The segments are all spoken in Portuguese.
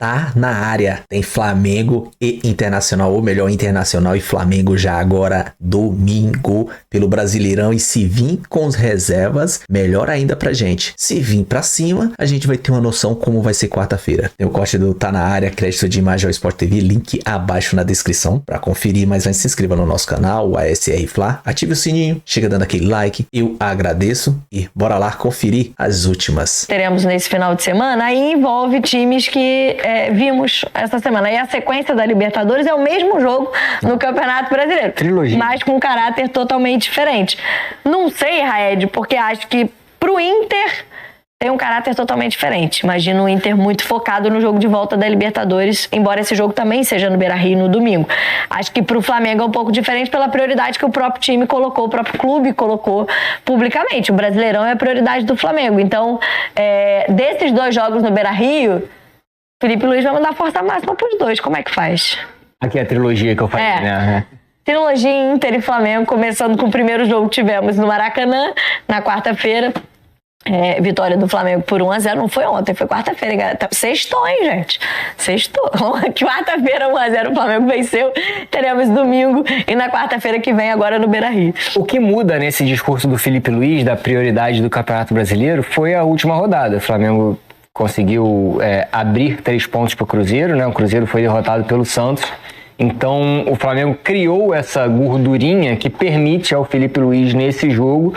tá na área. Tem Flamengo e Internacional, ou melhor, Internacional e Flamengo já agora domingo pelo Brasileirão. E se vir com as reservas, melhor ainda pra gente. Se vir pra cima, a gente vai ter uma noção como vai ser quarta-feira. Tem o corte do Tá na Área, crédito de imagem ao Sport TV, link abaixo na descrição pra conferir, mas antes se inscreva no nosso canal, o ASR Fla, ative o sininho, chega dando aquele like, eu agradeço e bora lá conferir as últimas. Teremos nesse final de semana, aí envolve times que vimos essa semana. E a sequência da Libertadores é o mesmo jogo no Campeonato Brasileiro. Trilogia. Mas com um caráter totalmente diferente. Não sei, Raed, porque acho que pro Inter tem um caráter totalmente diferente. Imagino o Inter muito focado no jogo de volta da Libertadores, embora esse jogo também seja no Beira-Rio no domingo. Acho que pro Flamengo é um pouco diferente pela prioridade que o próprio time colocou, o próprio clube colocou publicamente. O Brasileirão é a prioridade do Flamengo. Então, desses dois jogos no Beira-Rio, Felipe Luiz vai mandar força máxima pros dois. Como é que faz? Aqui é a trilogia que eu falei, né? Trilogia Inter e Flamengo, começando com o primeiro jogo que tivemos no Maracanã, na quarta-feira. Vitória do Flamengo por 1-0. Não foi ontem, foi quarta-feira, galera. Sextou, hein, gente? Sextou. Quarta-feira, 1-0, o Flamengo venceu. Teremos domingo e na quarta-feira que vem, agora no Beira-Rio. O que muda nesse discurso do Felipe Luiz, da prioridade do Campeonato Brasileiro, foi a última rodada. O Flamengo conseguiu abrir 3 pontos para o Cruzeiro, né? O Cruzeiro foi derrotado pelo Santos. Então, o Flamengo criou essa gordurinha que permite ao Felipe Luiz, nesse jogo,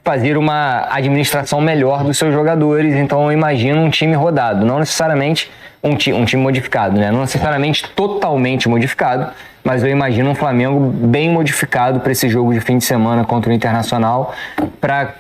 fazer uma administração melhor dos seus jogadores. Então, eu imagino um time rodado, não necessariamente um time modificado, né? Não necessariamente totalmente modificado, mas eu imagino um Flamengo bem modificado para esse jogo de fim de semana contra o Internacional, para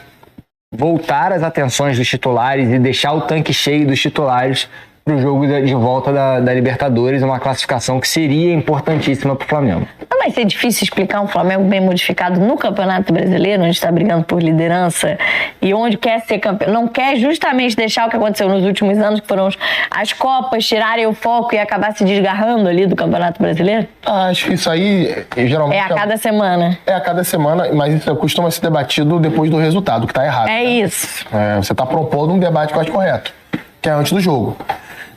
voltar as atenções dos titulares e deixar o tanque cheio dos titulares para o jogo de volta da Libertadores, uma classificação que seria importantíssima para o Flamengo. Não vai ser difícil explicar um Flamengo bem modificado no Campeonato Brasileiro, onde está brigando por liderança e onde quer ser campeão, não quer justamente deixar o que aconteceu nos últimos anos, que foram as Copas, tirarem o foco e acabar se desgarrando ali do Campeonato Brasileiro? Acho que isso aí geralmente... É a cada semana. É a cada semana, mas isso costuma ser debatido depois do resultado, que está errado. É isso. Você está propondo um debate quase correto, que é antes do jogo.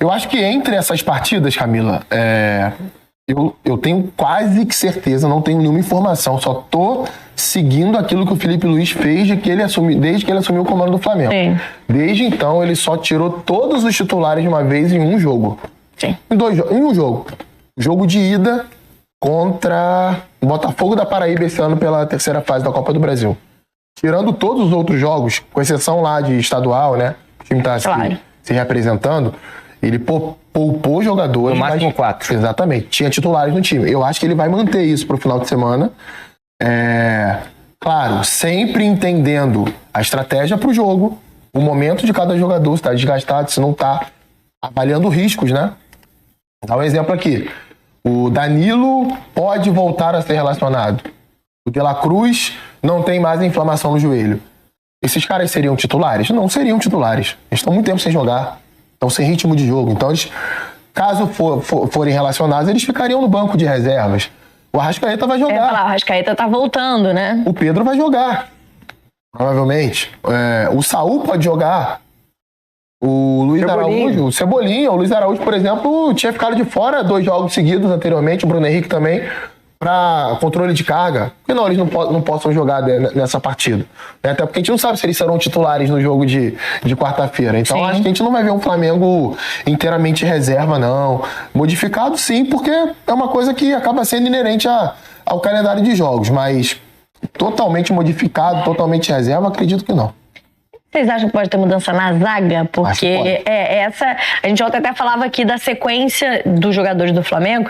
Eu acho que entre essas partidas, Camila, eu tenho quase que certeza, não tenho nenhuma informação, só tô seguindo aquilo que o Felipe Luiz fez desde que ele assumiu o comando do Flamengo. Sim. Desde então, ele só tirou todos os titulares de uma vez em um jogo. Sim. Em um jogo. Jogo de ida contra o Botafogo da Paraíba esse ano pela 3ª fase da Copa do Brasil. Tirando todos os outros jogos, com exceção lá de estadual, né? O time tá se representando. Ele poupou jogadores. No máximo 4. Exatamente. Tinha titulares no time. Eu acho que ele vai manter isso pro final de semana. Claro, sempre entendendo a estratégia pro jogo, o momento de cada jogador, se tá desgastado, se não tá, avaliando riscos, né? Vou dar um exemplo aqui. O Danilo pode voltar a ser relacionado. O De La Cruz não tem mais inflamação no joelho. Esses caras seriam titulares? Não seriam titulares. Eles estão muito tempo sem jogar. Estão sem ritmo de jogo. Então, eles, caso forem relacionados, eles ficariam no banco de reservas. O Arrascaeta vai jogar. O Arrascaeta tá voltando, né? O Pedro vai jogar. Provavelmente. O Saul pode jogar. O Luiz Araújo, o Cebolinha. O Luiz Araújo, por exemplo, tinha ficado de fora 2 jogos seguidos anteriormente. O Bruno Henrique também. Para controle de carga. Por que não, eles não possam jogar nessa partida? Até porque a gente não sabe se eles serão titulares no jogo de quarta-feira. Então, sim, acho que a gente não vai ver um Flamengo inteiramente reserva, não. Modificado, sim, porque é uma coisa que acaba sendo inerente ao calendário de jogos. Mas totalmente modificado, totalmente reserva, acredito que não. Vocês acham que pode ter mudança na zaga? Porque a gente ontem até falava aqui da sequência dos jogadores do Flamengo.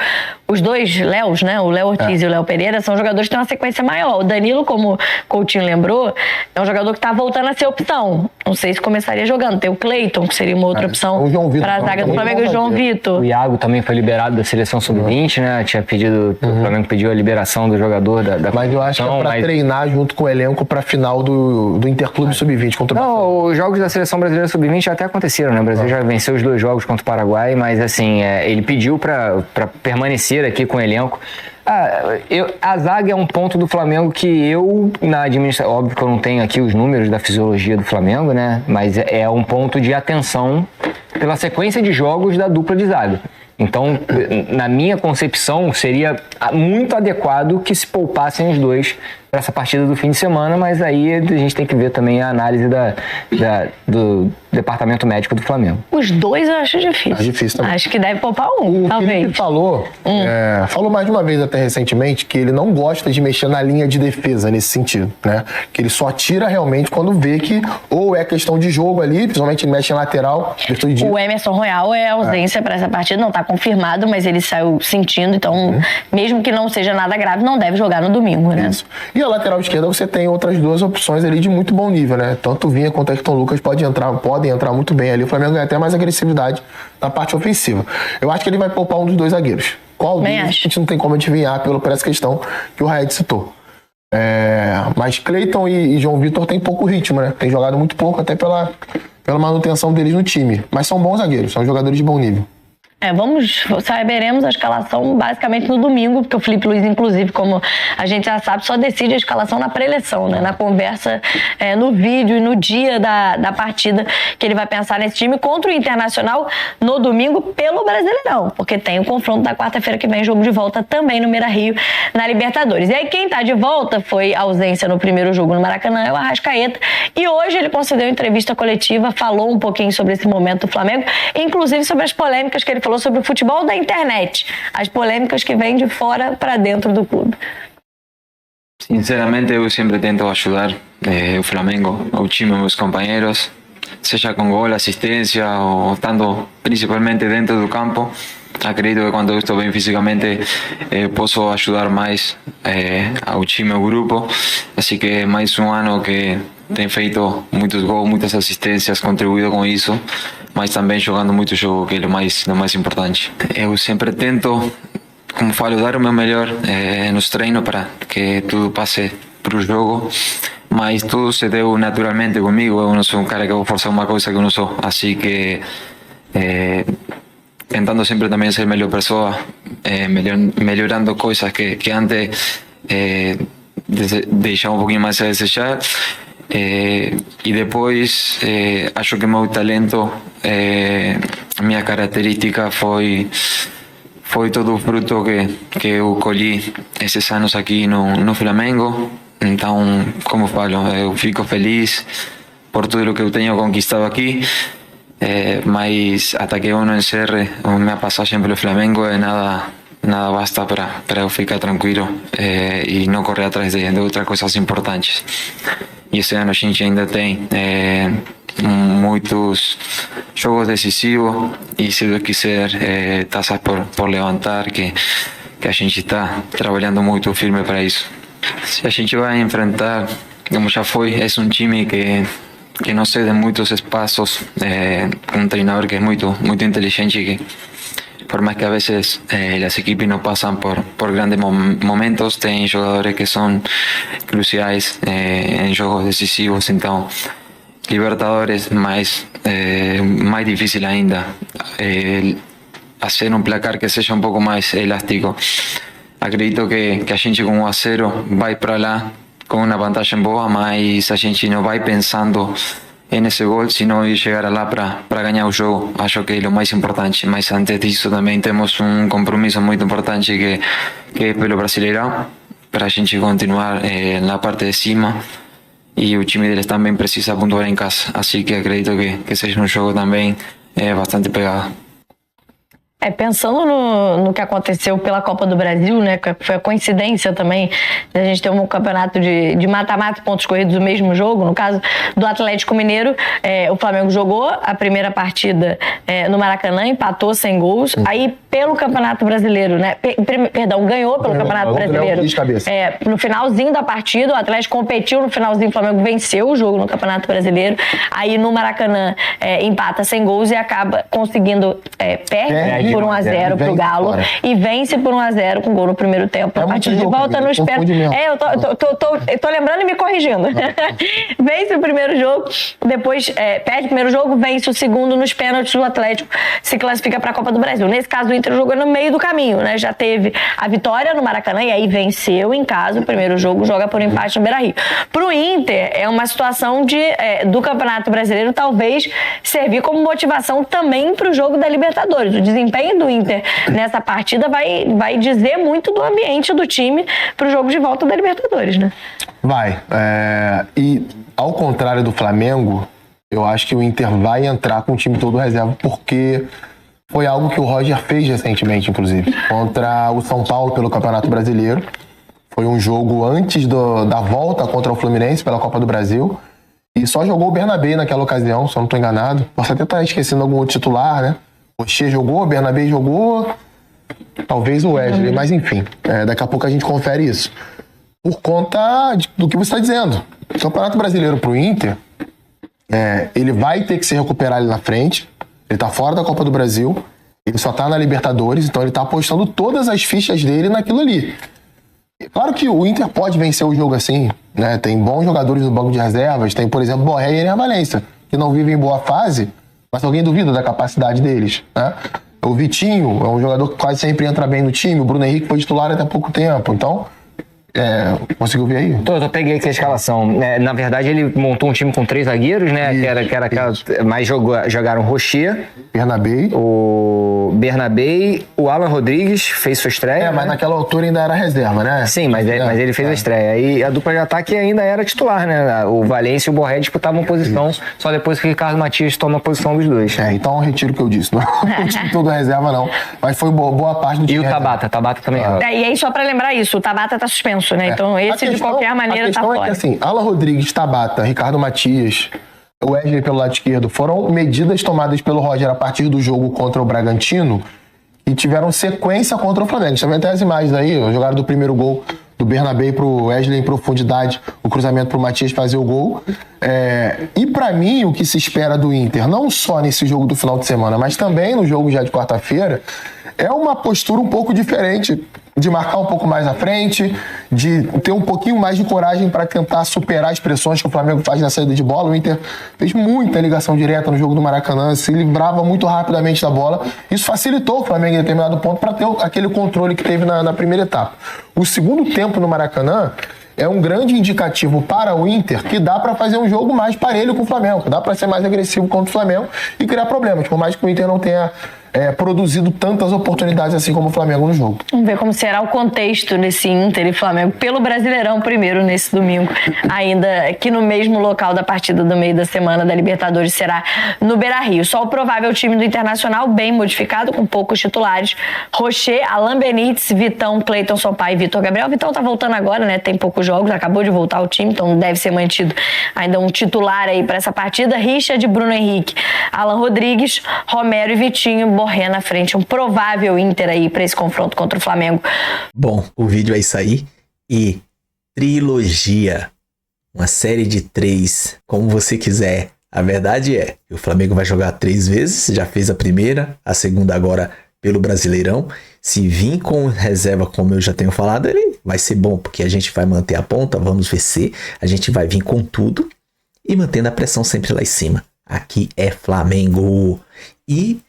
Os dois Léos, né? O Léo Ortiz e o Léo Pereira são jogadores que têm uma sequência maior. O Danilo, como o Coutinho lembrou, é um jogador que está voltando a ser opção. Não sei se começaria jogando. Tem o Cleiton, que seria uma outra opção para a zaga do Flamengo, e o João Vitor. O Iago também foi liberado da seleção sub-20, né? Tinha pedido, o Flamengo pediu a liberação do jogador da Mas eu acho que é para treinar junto com o elenco para a final do Interclube sub-20 contra o os jogos da Seleção Brasileira Sub-20 já até aconteceram, né? O Brasil já venceu os 2 jogos contra o Paraguai, mas assim, ele pediu para permanecer aqui com o elenco. A zaga é um ponto do Flamengo que eu, na administração, óbvio que eu não tenho aqui os números da fisiologia do Flamengo, né? Mas é um ponto de atenção pela sequência de jogos da dupla de zaga. Então, na minha concepção, seria muito adequado que se poupassem os dois para essa partida do fim de semana, mas aí a gente tem que ver também a análise do departamento médico do Flamengo. Os dois eu acho difícil. É difícil também. Acho que deve poupar um, O talvez. Felipe falou mais de uma vez até recentemente, que ele não gosta de mexer na linha de defesa nesse sentido, né? Que ele só tira realmente quando vê que ou é questão de jogo ali, principalmente ele mexe em lateral. O Emerson Royal é ausência para essa partida, não está confirmado, mas ele saiu sentindo, então mesmo que não seja nada grave, não deve jogar no domingo, né? Isso. E a lateral esquerda você tem outras duas opções ali de muito bom nível, né? Tanto o Vinha quanto o Ayrton Lucas podem entrar muito bem ali. O Flamengo ganha até mais agressividade na parte ofensiva. Eu acho que ele vai poupar um dos dois zagueiros. Qual deles? A gente não tem como adivinhar por essa questão que o Raed citou. Mas Cleiton e João Vitor têm pouco ritmo, né? Tem jogado muito pouco, até pela manutenção deles no time. Mas são bons zagueiros, são jogadores de bom nível. Saberemos a escalação basicamente no domingo, porque o Felipe Luiz, inclusive, como a gente já sabe, só decide a escalação na pré-eleição, né? Na conversa, no vídeo e no dia da partida que ele vai pensar nesse time contra o Internacional no domingo pelo Brasileirão, porque tem o confronto da quarta-feira que vem, jogo de volta também no Beira-Rio, na Libertadores. E aí quem tá de volta foi a ausência no primeiro jogo no Maracanã, é o Arrascaeta, e hoje ele concedeu entrevista coletiva, falou um pouquinho sobre esse momento do Flamengo, inclusive sobre as polêmicas que ele falou sobre o futebol da internet, as polêmicas que vêm de fora para dentro do clube. Sinceramente, eu sempre tento ajudar o Flamengo, o time, meus companheiros, seja com gol, assistência ou estando principalmente dentro do campo. Acredito que quando eu estou bem fisicamente posso ajudar mais ao time, ao grupo. Assim que mais um ano que tem feito muitos gols, muitas assistências, contribuído com isso, mas também jogando muito jogo, que é o mais importante. Eu sempre tento, como falo, dar o meu melhor nos treinos para que tudo passe para o jogo, mas tudo se deu naturalmente comigo. Eu não sou um cara que vou forçar uma coisa que eu não sou, assim que tentando sempre também ser melhor pessoa, melhorando coisas que antes deixava um pouquinho mais a desejar. E depois acho que meu talento, minha característica foi todo o fruto que eu colhi esses anos aqui no Flamengo. Então, como falo, eu fico feliz por tudo o que eu tenho conquistado aqui, mas até que eu não encerre a minha passagem pelo Flamengo, nada basta para eu ficar tranquilo e não correr atrás de outras coisas importantes. E esse ano a gente ainda tem muitos jogos decisivos e, se Deus quiser, taças por levantar, que a gente está trabalhando muito firme para isso. Se a gente vai enfrentar, como já foi, é um time que não cede muitos espaços, um treinador que é muito inteligente, que por más que a veces las equipes no pasan por grandes momentos, tem jogadores que são cruciais em jogos decisivos. Então, Libertadores mais difícil ainda, fazer placar que seja pouco mais elástico. Acredito que a gente com 1-0 vai para lá com uma vantagem boa, mas a gente não vai pensando nesse gol, sino chegar lá para ganhar o jogo. Acho que é o mais importante, mas antes disso também temos um compromisso muito importante que é pelo Brasileirão, para a gente continuar na parte de cima, e o time deles também precisa pontuar em casa, assim que acredito que seja um jogo também bastante pegado. Pensando no que aconteceu pela Copa do Brasil, né, que foi a coincidência também de a gente ter um campeonato de mata-mata e pontos corridos do mesmo jogo, no caso do Atlético Mineiro, o Flamengo jogou a primeira partida no Maracanã, empatou sem gols, aí pelo Campeonato Brasileiro, né, ganhou pelo Campeonato Brasileiro. No finalzinho da partida, o Atlético competiu no finalzinho, o Flamengo venceu o jogo no Campeonato Brasileiro, aí no Maracanã empata sem gols e acaba conseguindo, perde por 1-0 pro Galo fora. e vence por 1-0 com gol no primeiro tempo. É A partida de muito jogo, volta nos pênaltis. Eu tô lembrando e me corrigindo. Vence o primeiro jogo, depois perde o primeiro jogo, vence o segundo nos pênaltis, o Atlético se classifica para a Copa do Brasil. Nesse caso, o Inter jogou no meio do caminho, né? Já teve a vitória no Maracanã e aí venceu em casa o primeiro jogo, joga por empate no Beira-Rio. Pro Inter, é uma situação do Campeonato Brasileiro talvez servir como motivação também pro jogo da Libertadores. O desempenho do Inter nessa partida vai dizer muito do ambiente do time pro jogo de volta da Libertadores, né? Vai. E ao contrário do Flamengo, eu acho que o Inter vai entrar com o time todo reserva, porque foi algo que o Roger fez recentemente, inclusive, contra o São Paulo pelo Campeonato Brasileiro. Foi um jogo antes da volta contra o Fluminense pela Copa do Brasil. E só jogou o Bernabé naquela ocasião, se eu não estou enganado. Posso até estar esquecendo algum outro titular, né? O Rocher jogou, o Bernabé jogou, talvez o Wesley, mas enfim. Daqui a pouco a gente confere isso. Por conta do que você está dizendo. O Campeonato Brasileiro pro Inter, ele vai ter que se recuperar ali na frente. Ele tá fora da Copa do Brasil. Ele só tá na Libertadores, então ele tá apostando todas as fichas dele naquilo ali. Claro que o Inter pode vencer o jogo assim, né? Tem bons jogadores no banco de reservas. Tem, por exemplo, Borré e Ener Valencia, que não vivem em boa fase, mas alguém duvida da capacidade deles, né? O Vitinho é um jogador que quase sempre entra bem no time. O Bruno Henrique foi titular até pouco tempo. Então, conseguiu ver aí? Eu peguei aqui a escalação. Na verdade, ele montou um time com 3 zagueiros, né? Isso, que era aquela. Mas jogaram o Rocher, o Bernabé, o Alan Rodrigues fez sua estreia. Mas naquela altura ainda era reserva, né? Sim, mas ele fez a estreia. E a dupla de ataque ainda era titular, né? O Valência e o Borré disputavam posição, só depois que o Ricardo Matias toma a posição dos dois. Então eu retiro o que eu disse. Não é o time todo reserva, não. Mas foi boa parte do time. E o Tabata também joga. E aí, só pra lembrar isso, o Tabata tá suspenso, né? Então esse de qualquer maneira tá fora. A questão é que assim, Alan Rodrigues, Tabata, Ricardo Matias, Wesley pelo lado esquerdo, foram medidas tomadas pelo Roger a partir do jogo contra o Bragantino e tiveram sequência contra o Flamengo. Também tem as imagens aí, a jogada do primeiro gol do Bernabé pro Wesley em profundidade, o cruzamento pro Matias fazer o gol. E pra mim, o que se espera do Inter, não só nesse jogo do final de semana, mas também no jogo já de quarta-feira, é uma postura um pouco diferente, de marcar um pouco mais à frente, de ter um pouquinho mais de coragem para tentar superar as pressões que o Flamengo faz na saída de bola. O Inter fez muita ligação direta no jogo do Maracanã, se livrava muito rapidamente da bola. Isso facilitou o Flamengo em determinado ponto para ter aquele controle que teve na primeira etapa. O segundo tempo no Maracanã é um grande indicativo para o Inter que dá para fazer um jogo mais parelho com o Flamengo, dá para ser mais agressivo contra o Flamengo e criar problemas, por mais que o Inter não tenha produzido tantas oportunidades assim como o Flamengo no jogo. Vamos ver como será o contexto nesse Inter e Flamengo pelo Brasileirão primeiro nesse domingo, ainda que no mesmo local da partida do meio da semana da Libertadores será no Beira-Rio. Só o provável time do Internacional bem modificado, com poucos titulares: Rocher, Alan Benítez, Vitão, Cleiton Sampaio e Vitor Gabriel. Vitão tá voltando agora, né? Tem poucos jogos, acabou de voltar ao time, então deve ser mantido ainda um titular aí para essa partida. Richard, Bruno Henrique, Alan Rodrigues, Romero e Vitinho, Borré na frente. Um provável Inter aí para esse confronto contra o Flamengo. Bom, o vídeo é isso aí. E trilogia, uma série de 3, como você quiser. A verdade é que o Flamengo vai jogar 3 vezes, já fez a primeira, a segunda agora pelo Brasileirão. Se vir com reserva, como eu já tenho falado, ele vai ser bom, porque a gente vai manter a ponta, vamos vencer, a gente vai vir com tudo e mantendo a pressão sempre lá em cima. Aqui é Flamengo. E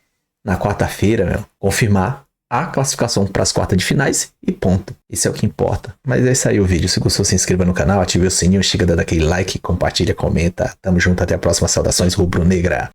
na quarta-feira, confirmar a classificação para as quartas de finais e ponto. Isso é o que importa. Mas é isso aí o vídeo. Se gostou, se inscreva no canal, ative o sininho, chega dando aquele like, compartilha, comenta. Tamo junto, até a próxima. Saudações rubro-negra.